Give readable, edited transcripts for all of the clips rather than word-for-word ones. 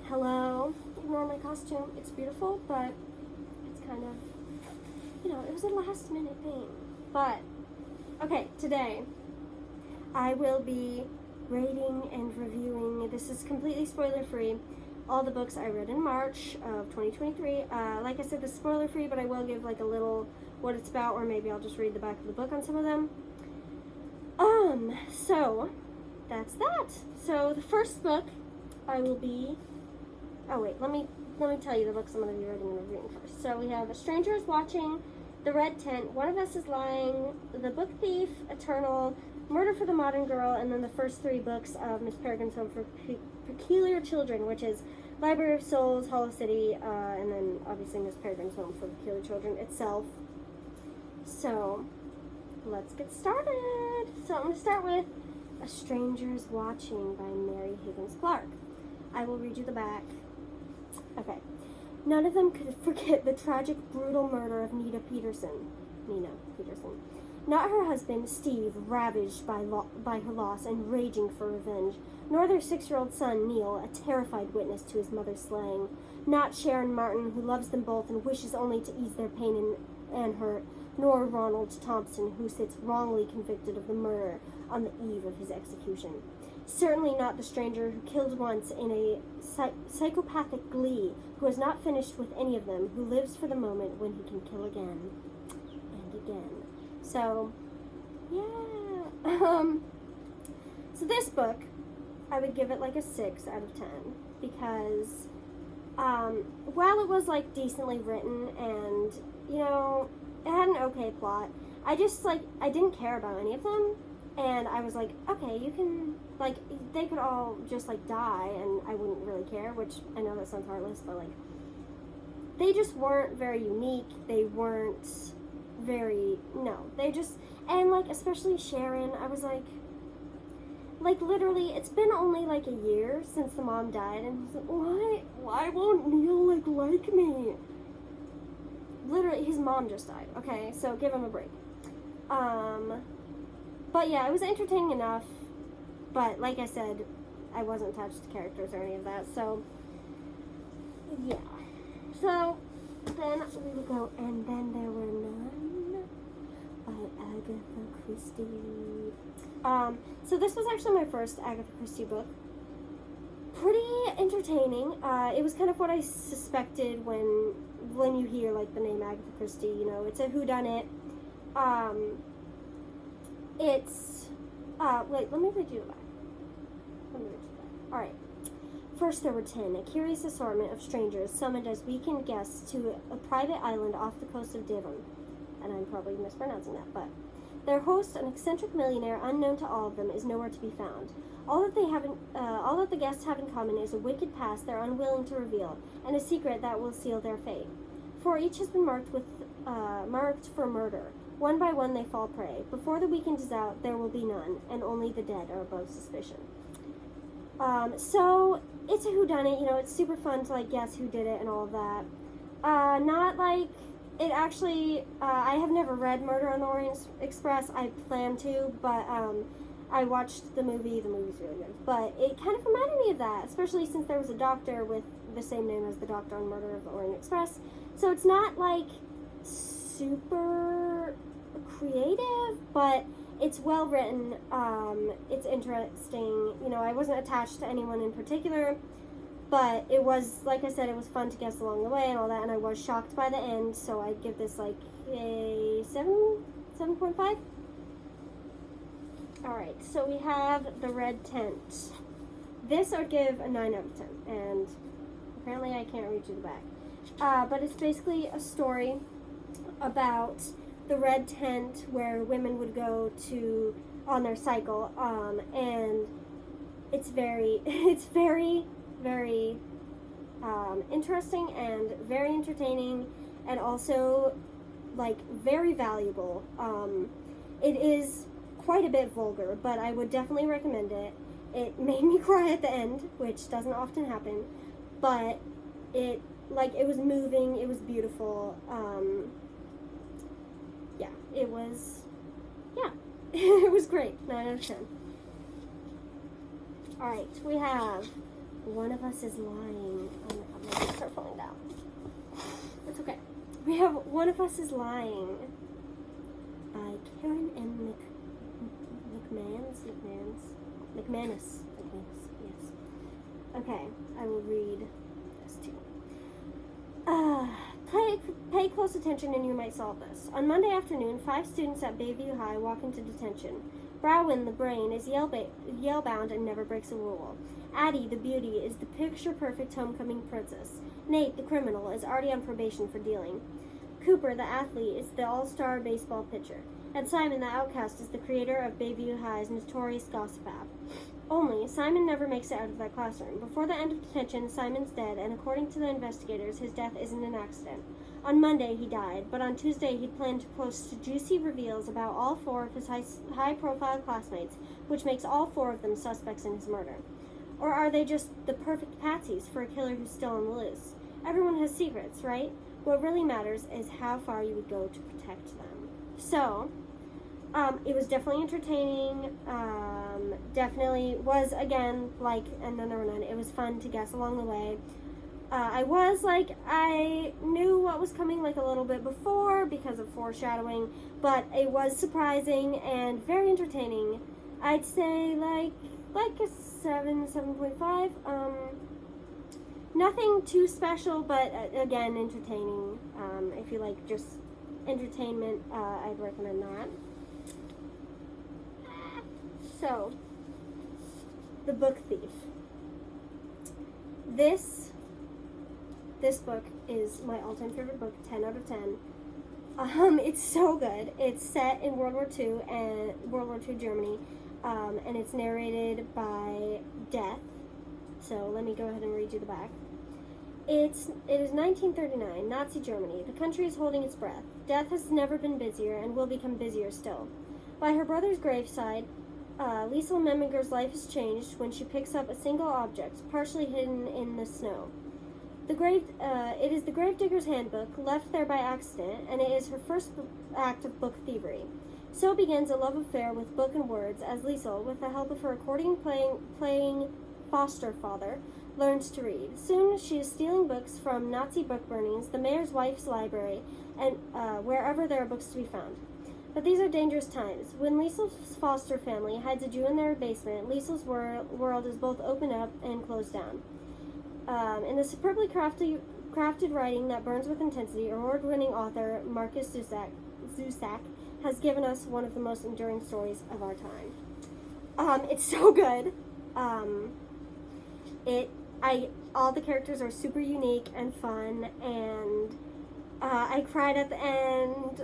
Hello. Ignore my costume. It's beautiful, but it's kind of, it was a last minute thing. But, okay, today I will be rating and reviewing, this is completely spoiler free, all the books I read in March of 2023. Like I said, this is spoiler free, but I will give like a little what it's about, or maybe I'll just read the back of the book on some of them. So that's that. So the first book I will be, oh wait, let me tell you the books I'm going to be reading and reviewing first. So we have A Stranger is Watching, The Red Tent, One of Us is Lying, The Book Thief, Eternal, Murder for the Modern Girl, and then the first three books of Miss Peregrine's Home for Peculiar Children, which is Library of Souls, Hollow City, and then obviously Miss Peregrine's Home for Peculiar Children itself. So let's get started. So I'm going to start with A Stranger is Watching by Mary Higgins Clark. I will read you the back. Okay. None of them could forget the tragic, brutal murder of Nina Peterson. Not her husband, Steve, ravaged by her loss and raging for revenge, nor their 6-year-old son, Neil, a terrified witness to his mother's slaying. Not Sharon Martin, who loves them both and wishes only to ease their pain and hurt, nor Ronald Thompson, who sits wrongly convicted of the murder on the eve of his execution. Certainly not the stranger who killed once in a psychopathic glee, who has not finished with any of them, who lives for the moment when he can kill again and again. So, yeah. So this book, I would give it like a 6 out of 10, because while it was like decently written and, it had an okay plot, I didn't care about any of them. And I was like, okay, you can, they could all just, die, and I wouldn't really care, which I know that sounds heartless, but, they just weren't very unique. They weren't very, they just, and, especially Sharon, I was like, literally, it's been only, a year since the mom died, and I was like, why won't Neil, like me? Literally, his mom just died, okay? So, give him a break. But yeah, it was entertaining enough, but like I said, I wasn't attached to characters or any of that, so yeah. So then we would go, And Then There Were None by Agatha Christie. So this was actually my first Agatha Christie book. Pretty entertaining. It was kind of what I suspected when you hear the name Agatha Christie. It's a whodunit. It's, wait, let me read you the back. Alright. First there were 10, a curious assortment of strangers summoned as weekend guests to a private island off the coast of Devon. And I'm probably mispronouncing that, but their host, an eccentric millionaire unknown to all of them, is nowhere to be found. All that the guests have in common is a wicked past they're unwilling to reveal, and a secret that will seal their fate. For each has been marked for murder. One by one they fall prey. Before the weekend is out, there will be none, and only the dead are above suspicion. So, it's a whodunit, it's super fun to, guess who did it and all of that. It actually, I have never read Murder on the Orient Express. I plan to, but, I watched the movie's really good. But it kind of reminded me of that, especially since there was a doctor with the same name as the doctor on Murder of the Orient Express. So it's not, super creative, but it's well written. It's interesting. I wasn't attached to anyone in particular, but it was, like I said, it was fun to guess along the way and all that, and I was shocked by the end, so I'd give this a 7.5. Alright, so we have The Red Tent. This I would give a 9 out of 10, and apparently I can't read you the back. But it's basically a story about the Red Tent where women would go to on their cycle, and it's very, very interesting and very entertaining, and also very valuable. It is quite a bit vulgar, but I would definitely recommend it. It made me cry at the end, which doesn't often happen, but it was moving, it was beautiful. It was, it was great. 9 out of 10. Alright, we have One of Us is Lying. I'm going to start falling down. It's okay. We have One of Us is Lying by Karen M McManus. Yes. Okay, I will read this too. Pay close attention and you might solve this. On Monday afternoon, 5 students at Bayview High walk into detention. Browin, the brain, is yell-bound and never breaks a rule. Addie, the beauty, is the picture-perfect homecoming princess. Nate, the criminal, is already on probation for dealing. Cooper, the athlete, is the all-star baseball pitcher. And Simon, the outcast, is the creator of Bayview High's notorious gossip app. Only, Simon never makes it out of that classroom. Before the end of detention, Simon's dead, and according to the investigators, his death isn't an accident. On Monday, he died, but on Tuesday, he planned to post juicy reveals about all 4 of his high-profile classmates, which makes all 4 of them suspects in his murder. Or are they just the perfect patsies for a killer who's still on the loose? Everyone has secrets, right? What really matters is how far you would go to protect them. So, it was definitely entertaining. Definitely was, again, like another one. It was fun to guess along the way. I knew what was coming like a little bit before because of foreshadowing, but it was surprising and very entertaining. I'd say like a 7.5. Nothing too special, but again, entertaining. If you like just entertainment, I'd recommend that. So, The Book Thief. This book is my all-time favorite book, 10 out of 10. It's so good. It's set in World War II Germany, and it's narrated by Death. So let me go ahead and read you the back. It is 1939, Nazi Germany. The country is holding its breath. Death has never been busier and will become busier still. By her brother's graveside, Lisa Memminger's life is changed when she picks up a single object, partially hidden in the snow. It is the gravedigger's handbook, left there by accident, and it is her first act of book thievery. So begins a love affair with book and words, as Lisa, with the help of her accordion-playing foster father, learns to read. Soon she is stealing books from Nazi book burnings, the mayor's wife's library, and wherever there are books to be found. But these are dangerous times. When Lisa's foster family hides a Jew in their basement, Lisa's world is both opened up and closed down. In the superbly crafted writing that burns with intensity, award-winning author Marcus Zuzac has given us one of the most enduring stories of our time. It's so good. All the characters are super unique and fun, and I cried at the end.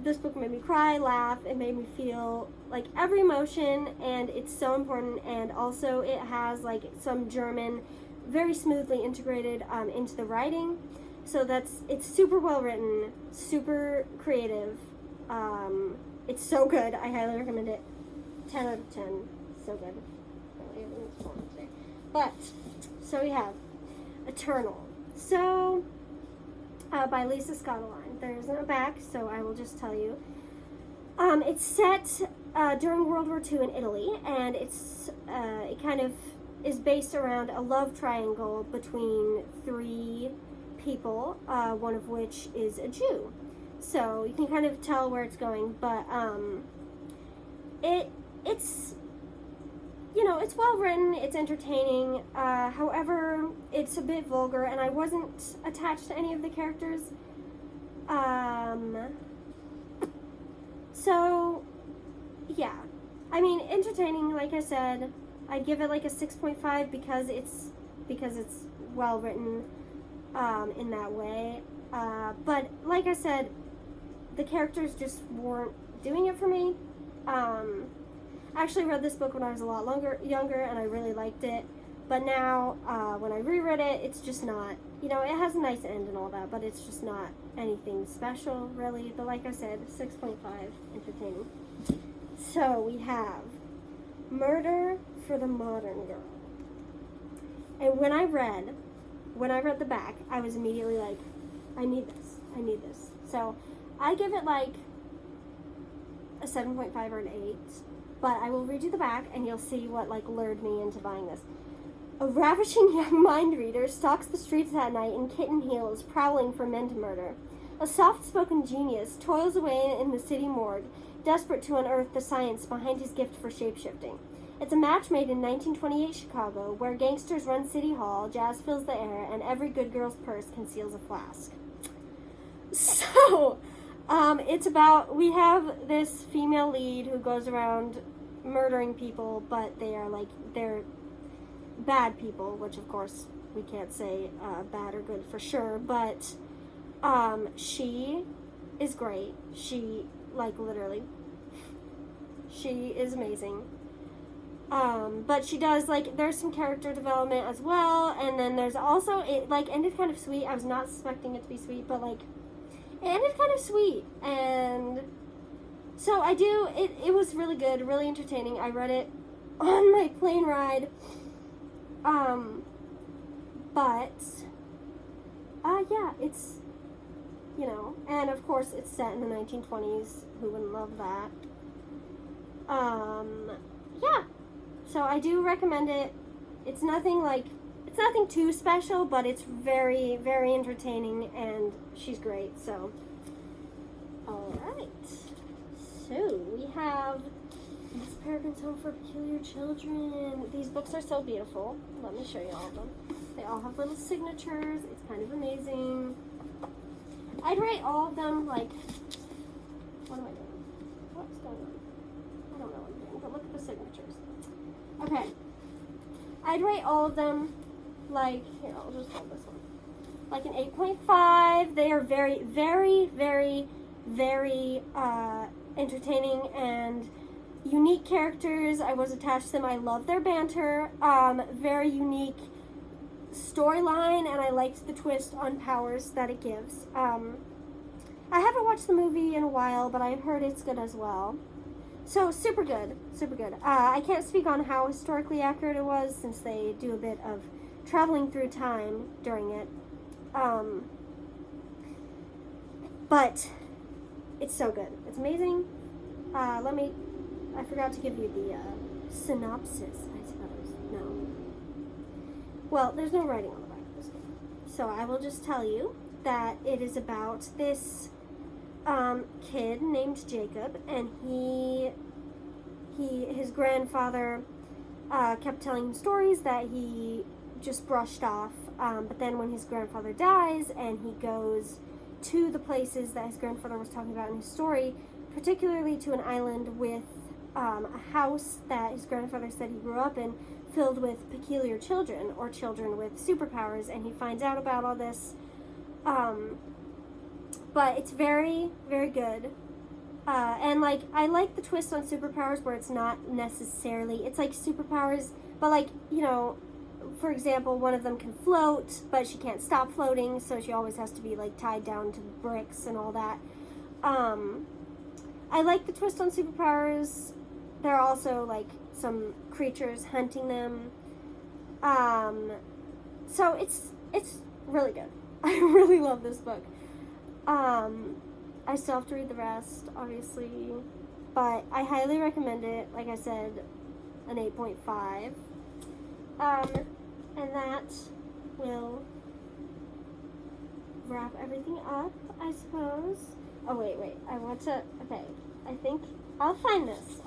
This book made me cry, laugh, it made me feel like every emotion, and it's so important, and also it has like some German very smoothly integrated into the writing, so it's super well written, super creative. It's so good. I highly recommend it. 10 out of 10. So good. But so we have Eternal. So by Lisa Scottoline. There isn't a back, so I will just tell you. It's set during World War II in Italy, and it kind of is based around a love triangle between 3 people, one of which is a Jew. So you can kind of tell where it's going, but it's it's well written, it's entertaining. However, it's a bit vulgar, and I wasn't attached to any of the characters. So, yeah. I mean, entertaining, like I said. I'd give it like a 6.5 because it's well written in that way. But like I said, the characters just weren't doing it for me. I actually read this book when I was a lot younger, and I really liked it. But now, when I reread it, it's just not, it has a nice end and all that, but it's just not anything special, really. But like I said, 6.5, entertaining. So, we have Murder for the Modern Girl. And when I read the back, I was immediately like, I need this. So, I give it like a 7.5 or an 8. but I will read you the back, and you'll see what, like, lured me into buying this. A ravishing young mind reader stalks the streets at night in kitten heels, prowling for men to murder. A soft-spoken genius toils away in the city morgue, desperate to unearth the science behind his gift for shape-shifting. It's a match made in 1928 Chicago, where gangsters run City Hall, jazz fills the air, and every good girl's purse conceals a flask. So, it's about, we have this female lead who goes around murdering people, but they're bad people, which of course we can't say bad or good for sure, but she is great. She, like, literally, she is amazing. But she does, like, there's some character development as well, and then there's also, it, like, ended kind of sweet. I was not expecting it to be sweet, but, like, it ended kind of sweet, and so it was really good, really entertaining. I read it on my plane ride, but, yeah, it's, you know, and of course it's set in the 1920s, who wouldn't love that, yeah, so I do recommend it. It's nothing too special, but it's very, very entertaining, and she's great, so, alright, so we have Miss Peregrine's Home for Peculiar Children. These books are so beautiful. Let me show you all of them. They all have little signatures. It's kind of amazing. I'd rate all of them, like, what am I doing? What's going on? I don't know what I'm doing, but look at the signatures. Okay. I'd rate all of them, like, here, I'll just hold this one, like an 8.5. They are very, very, very, very entertaining and unique characters. I was attached to them. I love their banter. Very unique storyline, and I liked the twist on powers that it gives. I haven't watched the movie in a while, but I've heard it's good as well. So, super good, super good. I can't speak on how historically accurate it was, since they do a bit of traveling through time during it. But it's so good. It's amazing. I forgot to give you the synopsis, I suppose. No. Well, there's no writing on the back of this book. So I will just tell you that it is about this kid named Jacob, and his grandfather kept telling him stories that he just brushed off, but then when his grandfather dies and he goes to the places that his grandfather was talking about in his story, particularly to an island with a house that his grandfather said he grew up in, filled with peculiar children, or children with superpowers, and he finds out about all this. But it's very, very good. And, like, I like the twist on superpowers where it's not necessarily, it's like superpowers, but, like, you know, for example, one of them can float, but she can't stop floating, so she always has to be, like, tied down to bricks and all that. I like the twist on superpowers. There are also, like, some creatures hunting them. So it's really good. I really love this book. I still have to read the rest, obviously, but I highly recommend it. Like I said, an 8.5. And that will wrap everything up, I suppose. Oh, wait, I want to, okay, I think, I'll find this.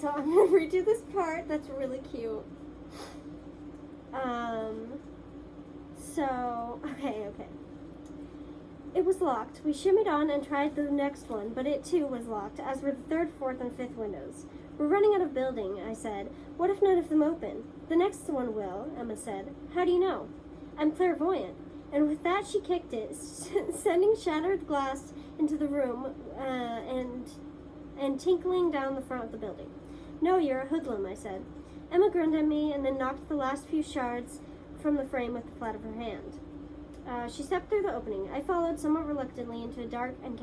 So I'm going to read you this part that's really cute. Okay. It was locked. We shimmied on and tried the next one, but it too was locked, as were the third, fourth, and fifth windows. We're running out of building, I said. What if none of them open? The next one will, Emma said. How do you know? I'm clairvoyant. And with that, she kicked it, sending shattered glass into the room and tinkling down the front of the building. No, you're a hoodlum, I said. Emma grinned at me and then knocked the last few shards from the frame with the flat of her hand. She stepped through the opening. I followed somewhat reluctantly into a dark and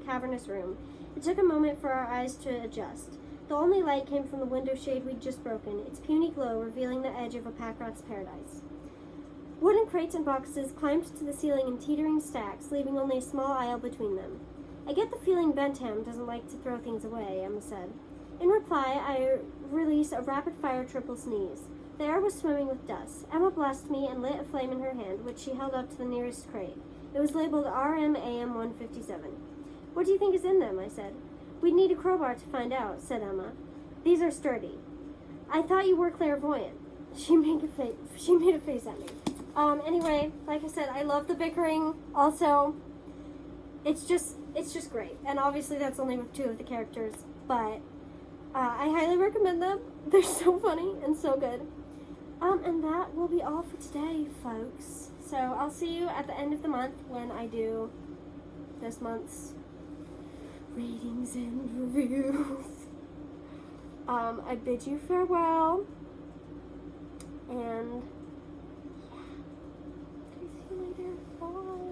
cavernous room. It took a moment for our eyes to adjust. The only light came from the window shade we'd just broken, its puny glow revealing the edge of a pack rat's paradise. Wooden crates and boxes climbed to the ceiling in teetering stacks, leaving only a small aisle between them. I get the feeling Bentham doesn't like to throw things away, Emma said. In reply, I released a rapid-fire triple sneeze. The air was swimming with dust. Emma blessed me and lit a flame in her hand, which she held up to the nearest crate. It was labeled RMAM 157. What do you think is in them? I said. We'd need a crowbar to find out, said Emma. These are sturdy. I thought you were clairvoyant. She made a face at me. Anyway, like I said, I love the bickering. Also, it's just great. And obviously that's only with 2 of the characters, but I highly recommend them. They're so funny and so good. And that will be all for today, folks. So I'll see you at the end of the month when I do this month's ratings and reviews. I bid you farewell. And yeah. See you later. Bye.